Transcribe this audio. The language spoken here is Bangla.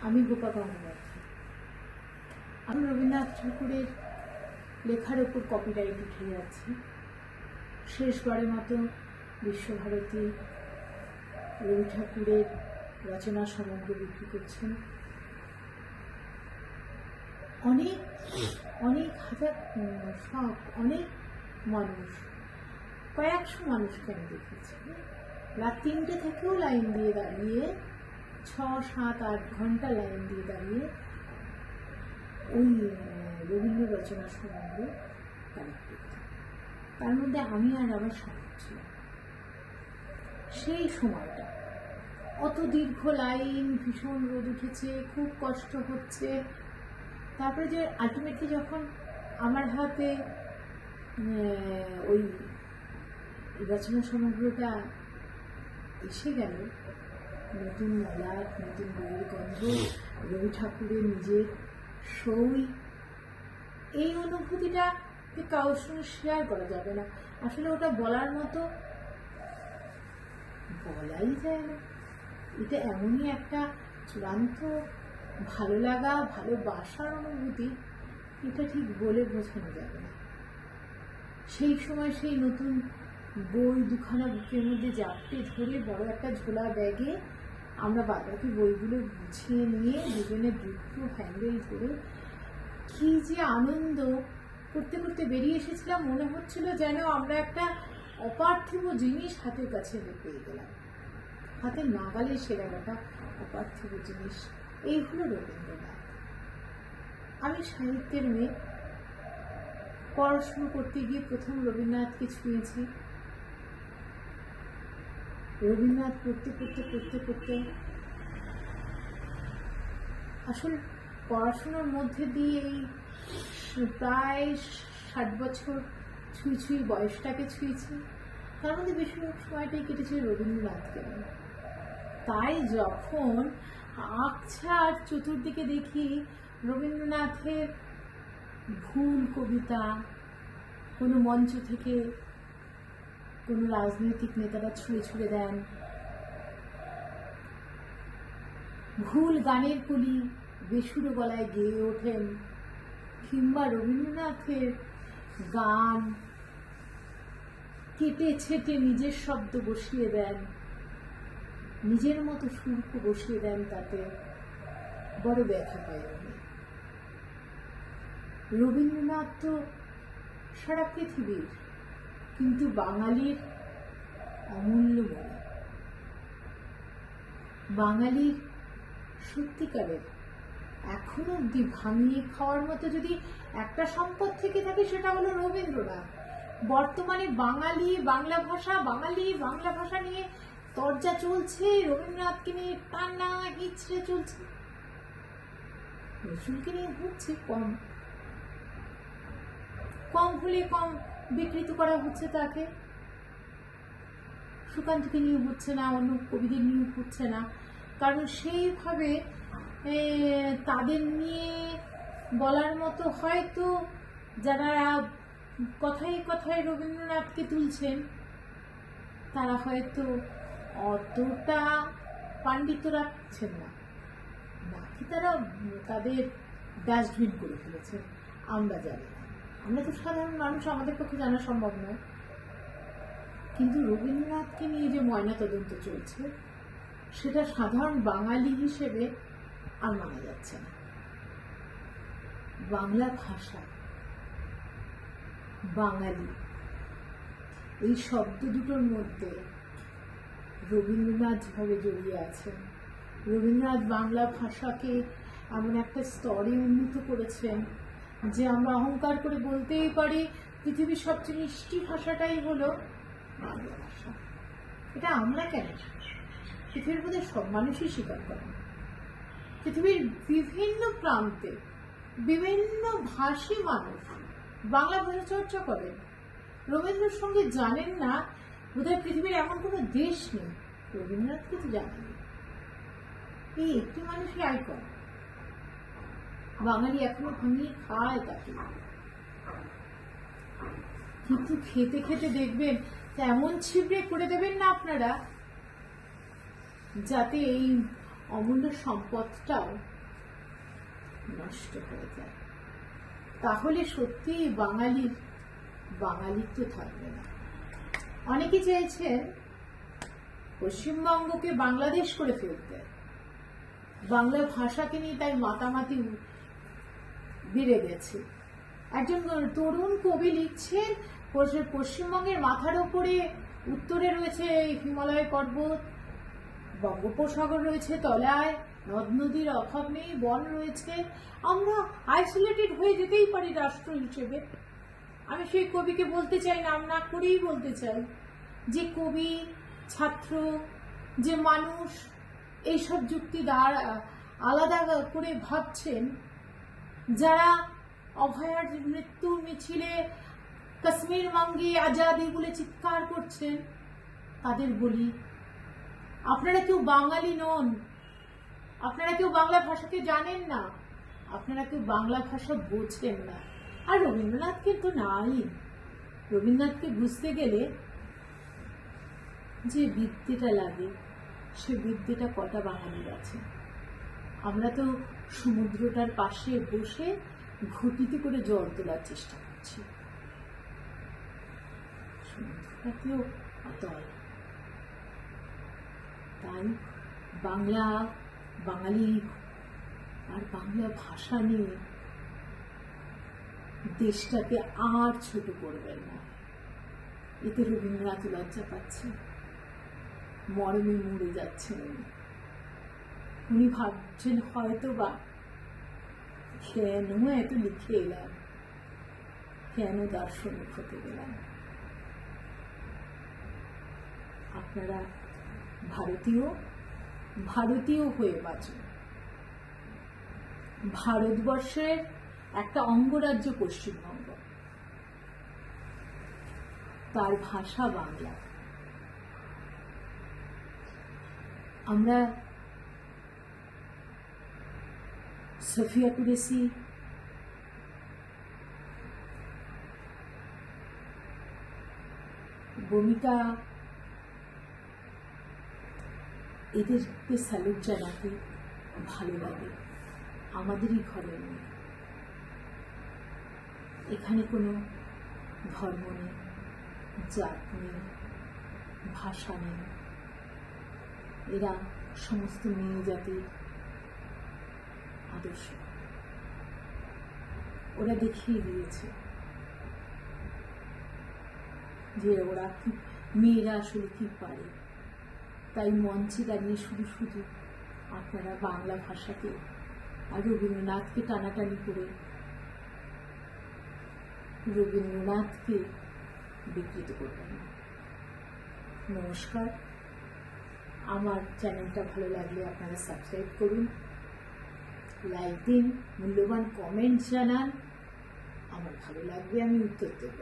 আমি গোপা গঙ্গোপাধ্যায়। আমি রবীন্দ্রনাথ ঠাকুরের লেখার ওপর কপিরাইট উঠে যাচ্ছি। শেষবারের মতো বিশ্বভারতী রবি ঠাকুরের রচনা সমগ্র বিক্রি করছেন। অনেক অনেক হাজার অনেক মানুষ, কয়েকশো মানুষকে আমি দেখেছি রাত 3টে থেকেও লাইন দিয়ে দাঁড়িয়ে 6, 7, 8 ঘন্টা লাইন দিয়ে দাঁড়িয়ে ওই রবীন্দ্র রচনা সমগ্র কালেক্ট করতে। তার মধ্যে আমি আর আমার স্বামী ছিলাম। সেই সময়টা অত দীর্ঘ লাইন, ভীষণ রোদ উঠেছে, খুব কষ্ট হচ্ছে। তারপরে যে আলটিমেটলি যখন আমার হাতে ওই রচনা সমগ্রটা এসে গেল, নতুন মলাট, নতুন বইয়ের গন্ধ, রবি ঠাকুরের নিজের সই, এই অনুভূতিটা কারোর সঙ্গে শেয়ার করা যাবে না। আসলে ওটা বলার মতো, বলাই যায় না। এটা এমনই একটা চূড়ান্ত ভালো লাগা, ভালোবাসার অনুভূতি, এটা ঠিক বলে বোঝানো যাবে না। সেই সময় সেই নতুন বই দুখানা বুকের মধ্যে জাপটে ধরে বড় একটা ঝোলা ব্যাগে আমরা বাকি বইগুলো গুছিয়ে নিয়ে দুজনে দুটো হ্যান্ডেল ধরে কি যে আনন্দ করতে করতে বেরিয়ে এসেছিলাম। মনে হচ্ছিল যেন আমরা একটা অপার্থিব জিনিস হাতের কাছে পেয়ে গেলাম, হাতের নাগালে সেরা একটা অপার্থিব জিনিস। এই হলো রবীন্দ্রনাথ। আমি সাহিত্যের মেয়ে, পড়াশুনো করতে গিয়ে প্রথম রবীন্দ্রনাথকে ছুঁয়েছি। রবীন্দ্রনাথ পড়তে পড়তে পড়তে পড়তে আসলে পড়াশোনার মধ্যে দিয়ে এই প্রায় 60 বছর ছুঁই বয়সটাকে ছুঁয়েছি। তার মধ্যে বেশিরভাগ সময়টাই কেটেছিল রবীন্দ্রনাথকে নিয়ে। তাই যখন আচ্ছা আর চতুর্দিকে দেখি রবীন্দ্রনাথের ভুল কবিতা, কোনো মঞ্চ থেকে কোনো রাজনৈতিক নেতারা ছুঁড়ে দেন, ভুল গানের কলি বেসুরো গলায় গেয়ে ওঠেন, কিংবা রবীন্দ্রনাথের গান কেটে ছেটে নিজের শব্দ বসিয়ে দেন, নিজের মতো সুরকে বসিয়ে দেন, তাতে বড় ব্যথা পাই আমি। রবীন্দ্রনাথ তো সারা পৃথিবীর, কিন্তু বাঙালির অমূল্য বলে, বাঙালির সত্যিকারের এখনো অব্দি ভাঙিয়ে খাওয়ার মতো যদি একটা সম্পদ থেকে থাকে সেটা হলো রবীন্দ্রনাথ। বর্তমানে বাংলা ভাষা নিয়ে তরজা চলছে, রবীন্দ্রনাথকে নিয়ে টানা হিচড়ে চলছে। নজরুলকে নিয়ে হচ্ছে কম হলে কম বিকৃত করা হচ্ছে তাকে, সুকান্তকে নিয়ে হচ্ছে না, অন্য কবিদের নিয়ে হচ্ছে না, কারণ সেইভাবে তাদের নিয়ে বলার মতো হয়তো যারা কথায় কথায় রবীন্দ্রনাথকে তুলছেন তারা হয়তো অতটা পাণ্ডিত্য রাখছেন না, নাকি তারা তাদের ডাস্টবিন করে ফেলেছেন আমরা জানি না। আমরা তো সাধারণ মানুষ, আমাদের পক্ষে জানা সম্ভব নয়। কিন্তু রবীন্দ্রনাথকে নিয়ে যে ময়নাতদন্ত চলছে সেটা সাধারণ বাঙালি হিসেবে আর মানা যাচ্ছে না। বাংলা ভাষা, বাঙালি, এই শব্দ দুটোর মধ্যে রবীন্দ্রনাথ যেভাবে জড়িয়ে আছেন, রবীন্দ্রনাথ বাংলা ভাষাকে এমন একটা স্তরে উন্নীত করেছেন যে আমরা অহংকার করে বলতেই পারি পৃথিবীর সবচেয়ে মিষ্টি ভাষাটাই হলো বাংলা ভাষা। এটা আমরা কেন, পৃথিবীর মধ্যে সব মানুষই স্বীকার করেন। পৃথিবীর বিভিন্ন প্রান্তে বিভিন্ন ভাষী মানুষ বাংলা ভাষা চর্চা করেন। রবীন্দ্রসঙ্গীত জানেন না বোধহয় পৃথিবীর এমন কোনো দেশ নেই, রবীন্দ্রনাথকে তো জানেন। এই একটি মানুষই আইকন, বাঙালি এখনো ভাঙিয়ে খায় তাকে। কিন্তু খেতে খেতে দেখবেন এমন ছিবড়ে করে দেবেন না আপনারা যাতে এই অমূল্য সম্পদটাও নষ্ট হয়ে যায়, তাহলে সত্যি বাঙালিত্ব থাকবে না। অনেকে চেয়েছেন পশ্চিমবঙ্গকে বাংলাদেশ করে ফেলতে, বাংলা ভাষাকে নিয়ে তাই মাতামাতি বেড়ে গেছে। একজন তরুণ কবি লিখছেন পশ্চিমবঙ্গের মাথার উপরে উত্তরে রয়েছে হিমালয় পর্বত, বঙ্গোপসাগর রয়েছে তলায়, নদ নদীর অভাব নেই, বন রয়েছে, আমরা আইসোলেটেড হয়ে যেতেই পারি রাষ্ট্র হিসেবে। আমি সেই কবিকে বলতে চাই, নাম না করেই বলতে চাই, যে কবি, ছাত্র, যে মানুষ এইসব যুক্তি আলাদা করে ভাবছেন, যারা অভয়ার মৃত্যুর মিছিলে কাশ্মীর মাঙ্গি আজাদি বলে চিৎকার করছেন, তাদের বলি, আপনারা কেউ বাঙালি নন, আপনারা কেউ বাংলা ভাষাকে জানেন না, আপনারা কেউ বাংলা ভাষা বোঝেন না। আর রবীন্দ্রনাথ কিন্তু নাই। রবীন্দ্রনাথকে বুঝতে গেলে যে বিদ্যেটা লাগে, সে বিদ্যেটা কটা বাঙালির আছে? আমরা তো সমুদ্রটার পাশে বসে ঘটিতে করে জল তোলার চেষ্টা করছি, সমুদ্রটাকেও অতল। তাই বাঙালি আর বাংলা ভাষা নিয়ে দেশটাকে আর ছোট করবেন না। এতে রবীন্দ্রনাথ লজ্জা পাচ্ছেন, মরমে মরে যাচ্ছেন। উনি ভাবছেন হয়তো বা কেন এত লিখে এলাম, কেন দার্শনিক হতে গেলাম। আপনারা ভারতীয় হয়ে বাঁচুন। ভারতবর্ষের একটা অঙ্গরাজ্য পশ্চিমবঙ্গ, তার ভাষা বাংলা। আমরা সফিয়া কুরেশি, ভূমিকা, এদেরকে স্যালুট জানাতে ভালো লাগে। আমাদেরই ঘরের মেয়ে, এখানে কোনো ধর্ম নেই, জাত নেই, ভাষা নেই। এরা সমস্ত মেয়ে জাতির আদর্শ। ওরা দেখিয়ে দিয়েছে যে ওরা কি, মেয়েরা আসলে কি পারে। তাই মঞ্চে দাঁড়িয়ে শুধু আপনারা বাংলা ভাষাকে আর রবীন্দ্রনাথকে টানাটানি করে রবীন্দ্রনাথকে বিকৃত করবেন না। নমস্কার। আমার চ্যানেলটা ভালো লাগলে আপনারা সাবস্ক্রাইব করুন, লাইক দিন, মূল্যবান কমেন্ট জানান। আমার ভালো লাগবে, আমি উত্তর দেব।